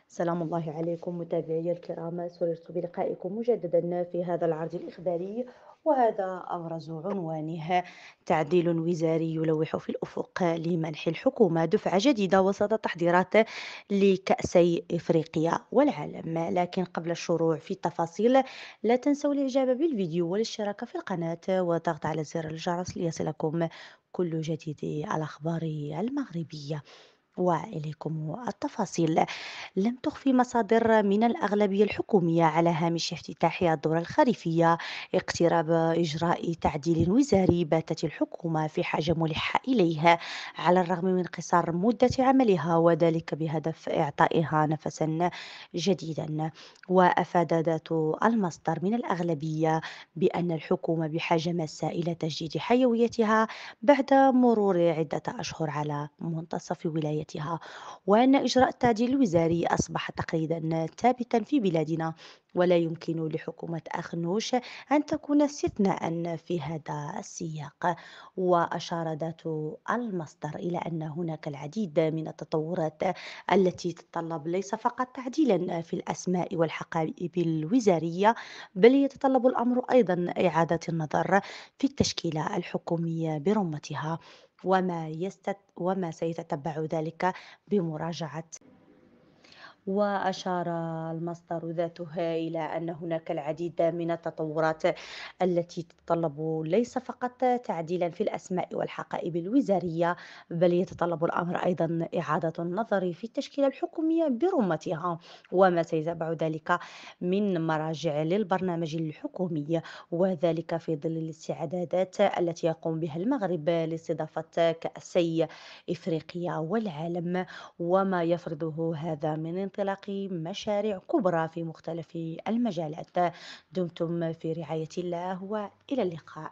سلام الله عليكم متابعي الكرام، سررت بلقائكم مجددا في هذا العرض الإخباري. وهذا أبرز عنوانه: تعديل وزاري يلوح في الأفق لمنح الحكومة دفعة جديدة وسط تحضيرات لكأسي إفريقيا والعالم. لكن قبل الشروع في التفاصيل، لا تنسوا الإعجاب بالفيديو والاشتراك في القناة والضغط على زر الجرس ليصلكم كل جديد الأخبار المغربية. وإليكم التفاصيل. لم تخفي مصادر من الأغلبية الحكومية على هامش افتتاح الدورة الخريفية اقتراب إجراء تعديل وزاري باتت الحكومة في حاجة ملحة إليه، على الرغم من قصر مدة عملها، وذلك بهدف إعطائها نفسا جديدا. وأفاد ذات المصدر من الأغلبية بأن الحكومة بحاجة ماسة إلى تجديد حيويتها بعد مرور عدة أشهر على منتصف ولايتها، وأن إجراء التعديل الوزاري أصبح تقليدا ثابتا في بلادنا، ولا يمكن لحكومة أخنوش أن تكون استثناء في هذا السياق. وأشار ذات المصدر إلى أن هناك العديد من التطورات التي تتطلب ليس فقط تعديلا في الأسماء والحقائب الوزارية، بل يتطلب الأمر أيضا إعادة النظر في التشكيلة الحكومية برمتها، وما سيتتبع ذلك بمراجعة. وأشار المصدر ذاته إلى أن هناك العديد من التطورات التي تتطلب ليس فقط تعديلا في الأسماء والحقائب الوزارية، بل يتطلب الأمر أيضا إعادة النظر في التشكيلة الحكومية برمتها، وما سيتبع ذلك من مراجع للبرنامج الحكومي، وذلك في ظل الاستعدادات التي يقوم بها المغرب لاستضافة كأسي إفريقيا والعالم، وما يفرضه هذا من انطلاق مشاريع كبرى في مختلف المجالات. دمتم في رعاية الله، وإلى اللقاء.